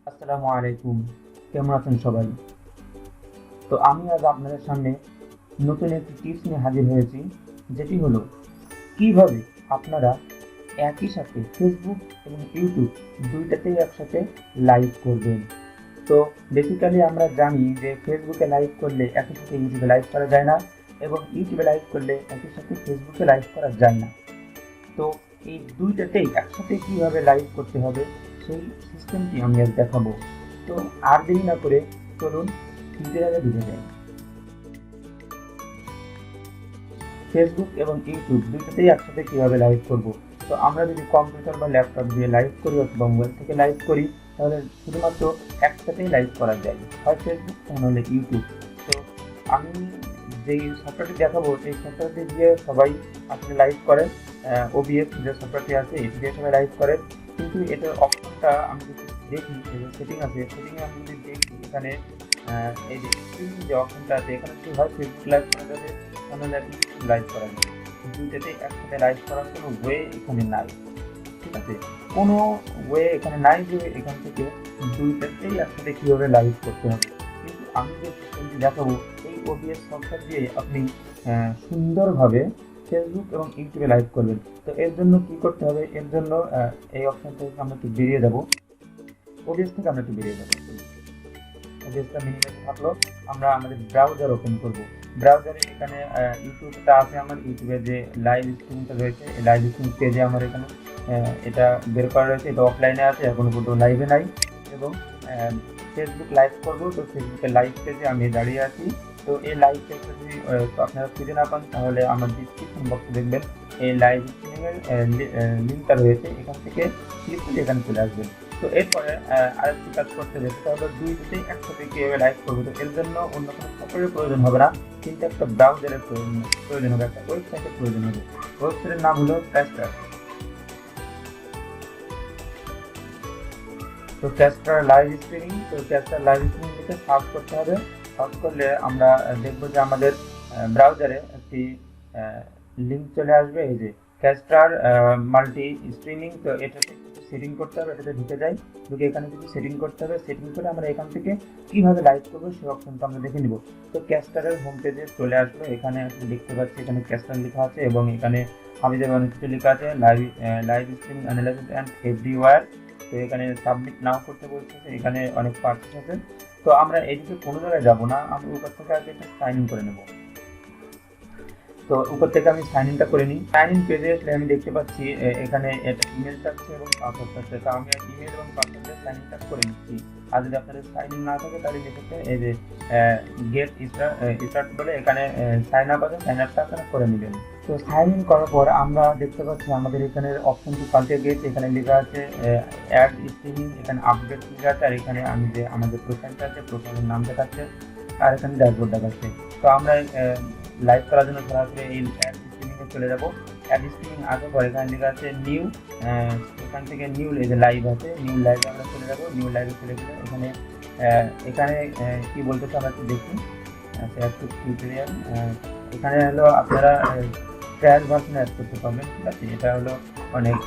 আসসালামু আলাইকুম, কেমন আছেন সবাই? তো আমি আজ আপনাদের সামনে নতুন একটি টিপস নিয়ে হাজির হয়েছি, যেটি হলো কিভাবে আপনারা একই সাথে ফেসবুক এবং ইউটিউব দুইটাতেই একসাথে লাইভ করবেন। তো বেসিক্যালি আমরা জানি যে ফেসবুকে লাইভ করলে একই সাথে ইউটিউবে লাইভ করা যায় না, এবং ইউটিউবে লাইভ করলে একই সাথে ফেসবুকে লাইভ করা যায় না। তো এই দুইটাতেই একসাথে কিভাবে লাইভ করতে হবে সেই সিস্টেমটি আমি আজ দেখাবো। তো আর দেরি না করে চলুন টিউটোরিয়ালে ঢুকে যাই। ফেসবুক এবং ইউটিউব দুইটাতেই একসাথে কিভাবে লাইভ করব। তো আমরা যদি কম্পিউটার বা ল্যাপটপ দিয়ে লাইভ করি অথবা মোবাইল থেকে লাইভ করি, তাহলে শুধুমাত্র একসাথেই লাইভ করা যায়, হয় ফেসবুক নাহলে ইউটিউব। তো আমি যেই সফটওয়্যারটি দেখাবো এই সফটওয়্যারটি দিয়ে সবাই আসলে লাইভ করে। OBS যে সফটওয়্যারটি আছে এটি দিয়ে সবাই লাইভ করে, কিন্তু এটার অপশনটা আমি যদি দেখি, সেটিং আছে, সেটিংয়ে আমি যদি দেখি এখানে এই যে স্ট্রিমিং যে অপশনটা আছে, এখানে কি হয় ফেসবুক লাইভ করা যাবে নাহলে ইউটিউব লাইভ করা যাবে। দুইটাতেই একসাথে লাইভ করার কোনো ওয়ে এখানে নাই, ঠিক আছে? কোনো ওয়ে এখানে নাই যে এখান থেকে দুইটাতেই একসাথে কীভাবে লাইভ করতে হবে। কিন্তু আমি যে সিস্টেমটি দেখাবো এই OBS সফটওয়্যার দিয়ে আপনি সুন্দরভাবে ফেসবুক এবং ইউটিউবে লাইভ করবেন। তো এর জন্য কি করতে হবে, এর জন্য এই অপশন থেকে আমরা একটু বেরিয়ে যাবো, OBS থেকে আমরা একটু বেরিয়ে যাবো। OBSটা মিনিমাইজ থাকলো, আমরা আমাদের ব্রাউজার ওপেন করব। ব্রাউজারে এখানে ইউটিউবটা আছে, আমার ইউটিউবে যে লাইভ স্ট্রিমটা রয়েছে এই লাইভ স্ট্রিম পেজে আমার এখানে এটা বের করা রয়েছে, এটা অফলাইনে আছে, এখনো পর্যন্ত লাইভে নাই। এবং ফেসবুক লাইভ করবো, তো ফেসবুকের লাইভ পেজে আমি দাঁড়িয়ে আছি। তো এই লাইভ পেজটা যদি আপনারা খুঁজে না পান, তাহলে আমার ডিসক্রিপশন বক্সে দেখবেন এই লাইভ স্ট্রিমিংয়ের লিঙ্কটা রয়েছে, এখান থেকে ক্লিক করে এখানে চলে আসবেন। তো এরপরে আরেকটি কাজ করতে হবে, সেটা হলো দুইটাতেই একসাথে কীভাবে লাইভ করবো। তো এর জন্য অন্য কোনো সফটওয়্যারের প্রয়োজন হবে না, কিন্তু একটা ব্রাউজারের প্রয়োজন হবে, একটা ওয়েবসাইটের প্রয়োজন হবে। ওয়েবসাইটের নাম হলো ক্যাস্টার। তো ক্যাস্টার লাইভ স্ট্রিমিং, তো ক্যাস্টার লাইভ স্ট্রিমিং লিখে সার্চ করতে হবে। সার্চ করলে আমরা দেখবো যে আমাদের ব্রাউজারে একটি লিঙ্ক চলে আসবে, এই যে ক্যাস্টার মাল্টি স্ট্রিমিং। তো এটাতে সেটিং করতে হবে, এটাতে ঢুকে যাই, ঢুকে এখানে কিছু সেটিং করতে হবে। সেটিং করে আমরা এখান থেকে কীভাবে লাইভ করবো সেই অপশনটা আমরা দেখে নিব। তো ক্যাস্টারের হোম পেজে চলে আসবে, এখানে দেখতে পাচ্ছি এখানে ক্যাস্টার লেখা আছে এবং এখানে আমি যে অনেক কিছু লেখা আছে, live streaming analysis and everywhere. তো এখানে সাবমিট নাও করতে বলছে, এখানে অনেক পার্টস আছে। তো আমরা এইদিকে কোনো জায়গায় যাবো না, আমরা উপর থেকে আগে একটা সাইন ইন করে নেব। তো উপর থেকে আমি সাইন ইনটা করে নিই। সাইন ইন পেজে আসলে আমি দেখতে পাচ্ছি এখানে এটা ইমেল চাচ্ছে এবং পাসওয়ার্ড চাচ্ছে। তো আমি ইমেল এবং পাসওয়ার্ড দিয়ে সাইন ইনটা করে নিচ্ছি। আর যদি আপনাদের সাইন ইন না থাকে তাহলে যেটাতে এই যে গেট স্টার্ট বলে এখানে সাইন আপ আছে, সাইন আপটা আপনারা করে নেবেন। তো সাইন ইন করার পর আমরা দেখতে পাচ্ছি আমাদের এখানে অপশনটি পাল্টে গিয়েছে, এখানে লেখা আছে অ্যাড স্ট্রিমিং, এখানে আপডেট লেখা আছে, আর এখানে আমি যে আমাদের প্রোফাইলটা আছে প্রোফাইলের নাম দেখাচ্ছে, আর এখানে ড্যাশবোর্ড দেখাচ্ছে। তো আমরা লাইভ করার জন্য সরাসরি এই অ্যাড স্ট্রিমিংয়ে চলে যাব। অ্যাড স্ট্রিমিং আসার পর এখানে লেখা আছে নিউ, এখান থেকে নিউ এই যে লাইভ আছে, নিউ লাইভে আমরা চলে যাব। নিউ লাইভে চলে গেলে এখানে এখানে কি বলতেছে আমরা একটু দেখি। আচ্ছা, টিউটোরিয়াল এখানে হলো আপনারা ট্রায়াল ভার্সন অ্যাড করতে পারবেন, ঠিক আছে? এটা হলো অনেক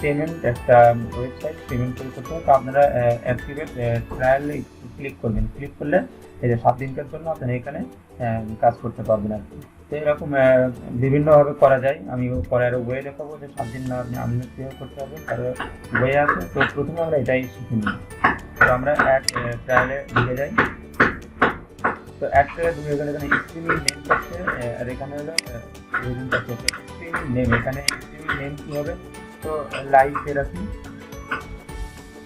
পেমেন্ট একটা ওয়েবসাইট, পেমেন্ট করে করতে হবে। তো আপনারা অ্যাক্টিভেট ট্রায়ালে ক্লিক করবেন, ক্লিক করলে এই যে 7 দিনকার জন্য আপনারা এখানে কাজ করতে পারবেন আর কি। তো এরকম বিভিন্নভাবে করা যায়, আমি পরে আরও ওয়ে দেখাবো যে 7 দিন না আপনি আনলিমিটেড কীভাবে করতে পারবেন, তার ওয়ে আছে। তো প্রথমে আমরা এটাই শিখে নিই। তো আমরা ট্রায়ালে ঢুকে যাই। তো অ্যাড ট্রায়ালে ঢুকে গেলে এখানে স্ট্রিমিং নেম পাচ্ছে, আর এখানে হলো স্ট্রিমিং নেম। এখানে স্ট্রিমিং নেম কী হবে, তো লাইভ দিয়ে রাখি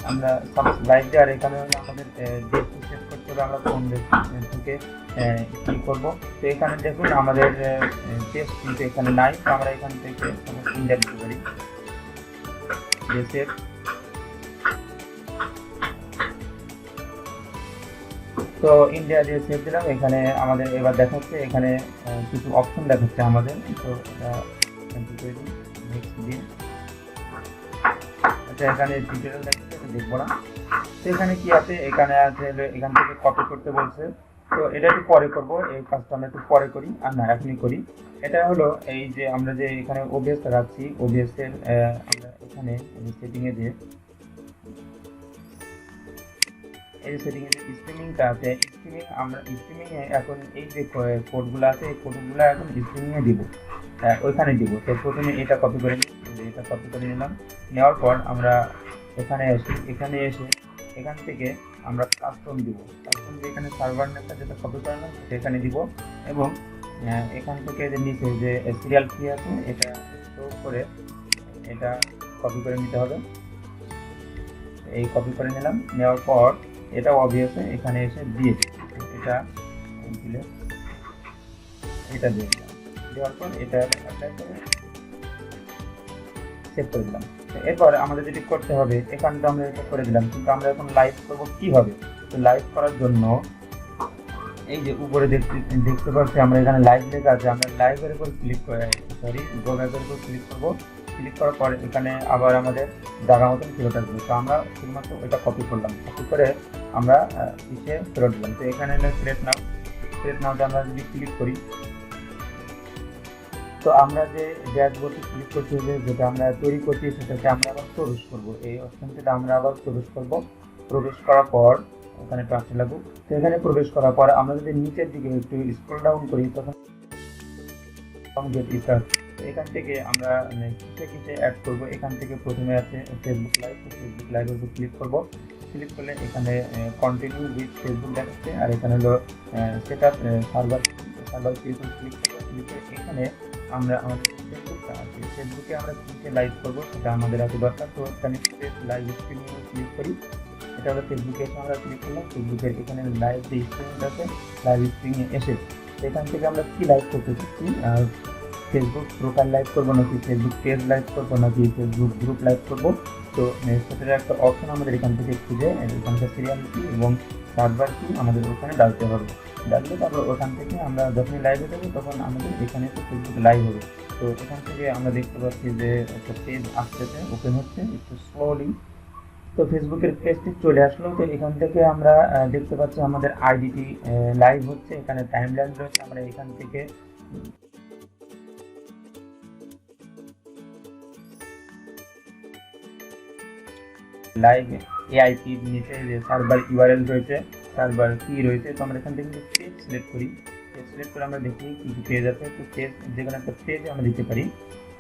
আমরা, সাপোজ লাইভ দিয়ে। আর এখানে হলো আমাদের ডেট সেট করতে হবে, আমরা কোন ডেট থেকে কী করবো। তো এখানে দেখুন আমাদের ডেট কিন্তু এখানে নাই, তো আমরা এখান থেকে সাপোজ ইন্ডিয়া দিতে পারি দেশের। তো ইন্ডিয়া দিয়ে সেভ দিলাম। এখানে আমাদের এবার দেখাচ্ছে, এখানে কিছু অপশন দেখাচ্ছে আমাদের। তো নেক্সট দিন, আচ্ছা এখানে ডিটেল দেখাচ্ছে, দেখবো না। তো এখানে কি আছে, এখানে আছে এখান থেকে কপি করতে বলছে। তো এটা একটু পরে করবো, এই কাজটা আমরা একটু পরে করি, আর না এখনই করি। এটা হলো এই যে আমরা যে এখানে OBS রাখছি, OBS এর আমরা এখানে সেটিংয়ে যে এই যে সেটিং এর স্ট্রিমিংটা আছে, স্ট্রিমিং এ এখন এই যে কোডগুলো আছে এই কোডগুলো এখন স্ট্রিমিং এ দিব, ওইখানে দিব। তো প্রথমে এটা কপি করে নিই, এটা কপি করে নিলাম। নেওয়ার পর আমরা এখানে এসে এখান থেকে আমরা কাস্টম দিব। কাস্টম দিয়ে এখানে সার্ভার নেমটা যেটা কপি করলাম সেটা এখানে দিব, এবং এখান থেকে যে নিচে যে সিরিয়াল কি আছে এটা শো করে এটা কপি করে নিতে হবে। এই কপি করে নিলাম। নেওয়ার পর এটা OBS এখানে এসে দিয়ে এটা দিলে এটা দিয়ে দিলাম। দেওয়ার পর এটা অ্যাপ্লাই করে সেভ করে দিলাম। এরপর আমাদের যেটি করতে হবে, এখানে তো আমরা এটা করে দিলাম, কিন্তু আমরা এখন লাইভ করবো কিভাবে? তো লাইভ করার জন্য এই যে উপরে দেখতে পাচ্ছি আমরা এখানে লাইভ লেখা আছে, আমরা লাইভের উপর ক্লিক করে গো ব্যাকের উপর ক্লিক করবো। ক্লিক করার পর এখানে আবার আমাদের জায়গা মতন ফেরত আসবে। তো আমরা শুধুমাত্র ওইটা কপি করলাম, কপি করে আমরা পিছিয়ে ফেরত দিলাম। তো এখানে ক্রিয়েট নাওতে আমরা যদি ক্লিক করি, তো আমরা যে ড্যাশবোর্ডে ক্লিক করছি, যেটা আমরা তৈরি করছি সেটাকে আমরা আবার প্রবেশ করব। এই অপশনটা আমরা আবার প্রবেশ করব। প্রবেশ করার পর এখানে ট্রান্সফার লাগুক। তো এখানে প্রবেশ করার পর আমরা যদি নিচের দিকে একটু স্ক্রল ডাউন করি, তখন এখান থেকে আমরা কিসে অ্যাড করব। এখান থেকে প্রথমে আছে ফেসবুক লাইভের উপর ক্লিক করব। ক্লিক করলে এখানে কন্টিনিউ উইথ ফেসবুক দেখাচ্ছে, আর এখানে হলো সেটআপ সার্ভার ক্লিক করব। ক্লিক করে এখানে আমরা আমাদের ফেসবুকটা আছে, ফেসবুকে আমরা কিসে লাইভ করব সেটা আমাদের আগে দরকার। তো এখানে লাইভ স্ট্রিমিং ক্লিক করি। এটা হলো ফেসবুকে এসে আমরা ক্লিক করলাম। ফেসবুকের এখানে লাইভ যে স্ট্রিমিংটা আছে, লাইভ স্ট্রিমিংয়ে এসে এখান থেকে আমরা কি লাইভ করতে চাচ্ছি, ফেসবুক প্রোফাইল লাইভ করবো নাকি ফেসবুক পেজ লাইভ করবো নাকি ফেসবুক গ্রুপ লাইভ করবো। তো সেটার একটা অপশন আমাদের এখান থেকে খুঁজে এখানকার সিরিয়াল কি এবং সার্ভার কি আমাদের ওখানে ডালতে হবে। ডাললে তারপর ওখান থেকে আমরা যখনই লাইভে যাবো তখন আমাদের এখানে তো ফেসবুক লাইভ হবে। তো এখান থেকে আমরা দেখতে পাচ্ছি যে একটা পেজ আসতেছে, ওপেন হচ্ছে একটু স্লোলি। তো ফেসবুকের পেজটি চলে আসলো। তো এখান থেকে আমরা দেখতে পাচ্ছি আমাদের আইডিটি লাইভ হচ্ছে, এখানে টাইমলাইন রয়েছে। আমরা এখান থেকে লাইভ এআইপি নিচে যে সার্ভার ইউআরএল রয়েছে, সার্ভার কি রয়েছে, তো আমরা এখান থেকে পেজ সিলেক্ট করি। পেজ সিলেক্ট করে আমরা দেখি কি কি পেজ আছে। তো পেজ যেখানে একটা পেজ আমরা দিতে পারি,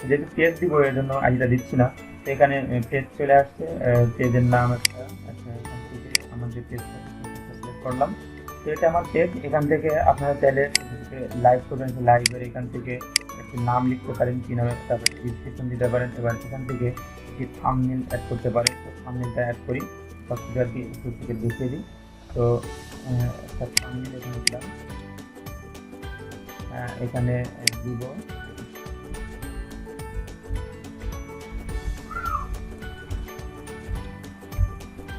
যেহেতু পেজ দিব এর জন্য আইডিটা দিচ্ছি না। তো এখানে পেজ চলে আসছে, পেজের নাম একটা আচ্ছা, এখান থেকে আমার যে পেজটা সিলেক্ট করলাম। তো এটা আমার পেজ। এখান থেকে আপনারা চাইলে লাইভ করবেন, লাইভের এখান থেকে একটি নাম লিখতে পারেন, কি নামে, তারপরে ডিসক্রিপশন দিতে পারেন। এবার এখান থেকে একটি থাম্বনেল অ্যাড করতে পারে। তো থাম্বনেলটা অ্যাড করি, সব কিছু আর কি একটু থেকে দেখিয়ে দিই। তো একটা থাম্বনেল এখানে দিলাম, এখানে দিব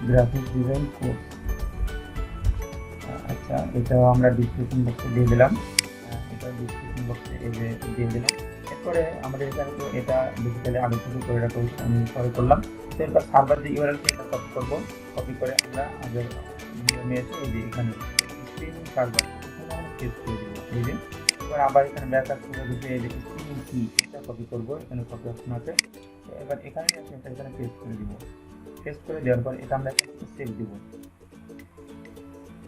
গ্রাফিক ডিজাইন কোর্স। আচ্ছা, এটাও আমরা ডিসক্রিপশন বক্সে দিয়ে দিলাম। এটা ডিসক্রিপশন বক্সে এই যে দিয়ে দিলাম। এরপরে আমাদের এখানে তো এটা বেসিক্যালি আগে থেকে করে রাখা হয়েছে, আমি পরে করলাম। তো এরপর সার্ভার যে ইউআরএলটা এটা কপি করবো। কপি করে আমরা আগের নিয়ে এসে এই যে এখানে স্ট্রিমিং সার্ভার এখানে আমরা পেস্ট করে দেবো। এই যে এবার আবার এখানে ব্যাকআপ করে দিতে এই যে স্ট্রিমিং কি এটা কপি করবো, এখানে কপি অপশন আছে। এবার এখানে এসে এটা এখানে পেস্ট করে দিব। পেস্ট করে দেওয়ার পর এটা আমরা সেভ দিব।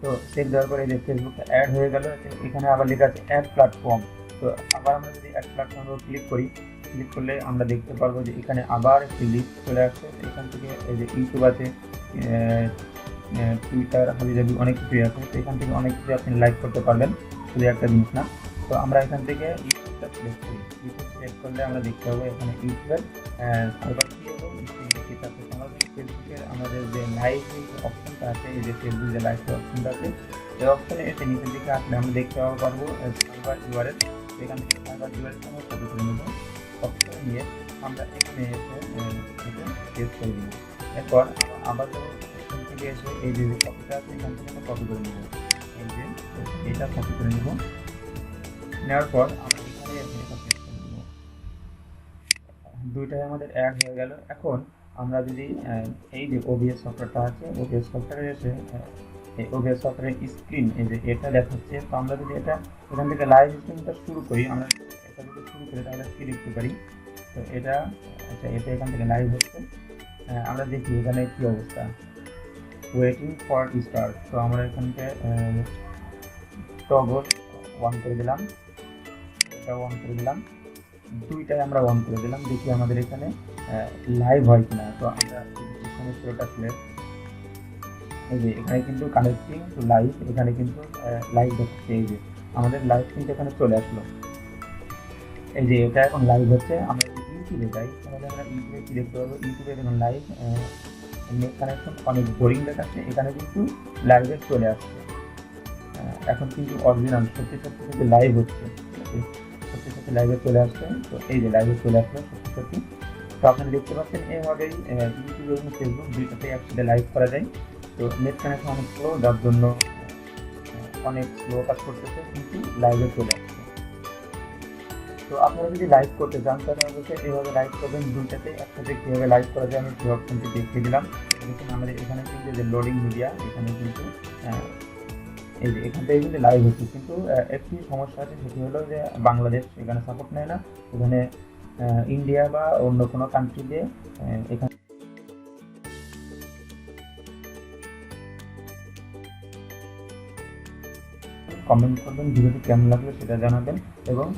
তো সেভ দেওয়ার পরে এই যে ফেসবুকটা অ্যাড হয়ে গেল। এখানে আবার লেখা আছে অ্যাড প্ল্যাটফর্ম। তো আবার আমরা যদি অ্যাড প্ল্যাটফর্মের উপর ক্লিক করি, ক্লিক করলে আমরা দেখতে পারবো যে এখানে আবার একটি লিস্ট চলে আসছে। এখান থেকে এই যে ইউটিউব আছে, টুইটার, হাবিজাবি অনেক কিছুই আছে। তো এখান থেকে অনেক কিছু আপনি লাইভ করতে পারবেন, শুধু একটা জিনিস না। তো আমরা এখান থেকে ইউটিউবটা সিলেক্ট করি। ইউটিউব সিলেক্ট করলে আমরা দেখতে পাবো এখানে ইউটিউবের সার্ভার কি এবং ফেসবুকের আমাদের যে লাইভ অপশনটা আছে, এই যে ফেসবুক যে লাইভ অপশনটা আছে, এই অপশনে এসে নিচের দিকে আসলে আমরা দেখতে পারবো সার্ভার ইউআরএল। এখান থেকে সার্ভার ইউআরএল আমরা কপি করে নেব। কপি করে নিয়ে আমরা এখানে এসে পেস্ট করে দিব। এরপর আবার এখান থেকে এসে এই যে কপিটা আছে এখান থেকে আমরা কপি করে নেব। এই যে এটা কপি করে নেব। নেওয়ার পর আমরা এখানে এসে এটা পেস্ট করে দেব। দুইটাই আমাদের অ্যাড হয়ে গেল। এখন আমরা যদি এই যে OBS সফটওয়্যারটা আছে, OBS সফটওয়্যারে এসে এই OBS সফটওয়্যারের স্ক্রিন এই যে এটা দেখাচ্ছে। তো আমরা যদি এটা এখান থেকে লাইভ স্ট্রিমটা শুরু করি, আমরা এটা যদি শুরু করি তাহলে কি দেখতে পারি। তো এটা আচ্ছা, এটা এখান থেকে লাইভ হচ্ছে। আমরা দেখি এখানে কি অবস্থা। তো ওয়েটিং ফর স্টার্ট। তো আমরা এখানকে টগল অন করে দিলাম, এটা অন করে দিলাম, দুইটাই আমরা অন করে দিলাম। দেখি আমাদের এখানে লাইভ হয় কিনা। তো আমরা এখানে পুরোটা প্লে, এই যে এখানে কিন্তু কানেক্টিং টু লাইভ, এখানে কিন্তু লাইভ দেখাচ্ছে। এই যে আমাদের লাইভ কিন্তু এখানে চলে আসলো, এই যে এটা এখন লাইভ হচ্ছে। আমরা যদি ইউটিউবে যাই তাহলে আমরা ইউটিউবে কি দেখতে পাবো, ইউটিউবে দেখুন লাইভ নেট কানেকশন অনেক বোরিং দেখাচ্ছে, এখানে কিন্তু লাইভে চলে আসছে। এখন কিন্তু অরিজিনাল সত্যি সত্যি কিন্তু লাইভ হচ্ছে, ঠিক আছে, সত্যি সত্যি লাইভে চলে আসছে। তো এই যে লাইভে চলে আসলো সত্যি সত্যি। তো আপনারা দেখতে পাচ্ছেন এইভাবেই ইউটিউব এবং ফেসবুক দুইটাতেই একসাথে লাইভ করা যায়। তো নেট কানেকশন অনেক স্লো, যার জন্য অনেক স্লো কাজ করতেছে, কিন্তু লাইভে চলে আসছে। তো আপনারা যদি লাইভ করতে চান তাহলে অবশ্যই এইভাবে লাইভ করবেন। দুইটাতে একসাথে কীভাবে লাইভ করা যায় আমি সেই অপশনটি দেখিয়ে দিলাম। দেখুন আমাদের এখানে কিন্তু যে লোডিং মিডিয়া, এখানে কিন্তু এই যে এখান থেকে কিন্তু লাইভ হচ্ছে, কিন্তু একটি সমস্যা আছে, সেটি হলো যে বাংলাদেশ এখানে সাপোর্ট নেয় না। এখানে ইন্ডিয়া বা অন্য কোনো কান্ট্রিতে এখানে কমেন্ট করবেন, ভিডিওটি কেমন লাগলো সেটা জানাবেন এবং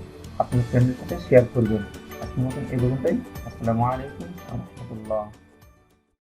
আপনার ফ্রেন্ডের সাথে শেয়ার করবেন। আজকের মতন এই পর্যন্তই। আসসালামু আলাইকুম ওয়া রাহমাতুল্লাহ।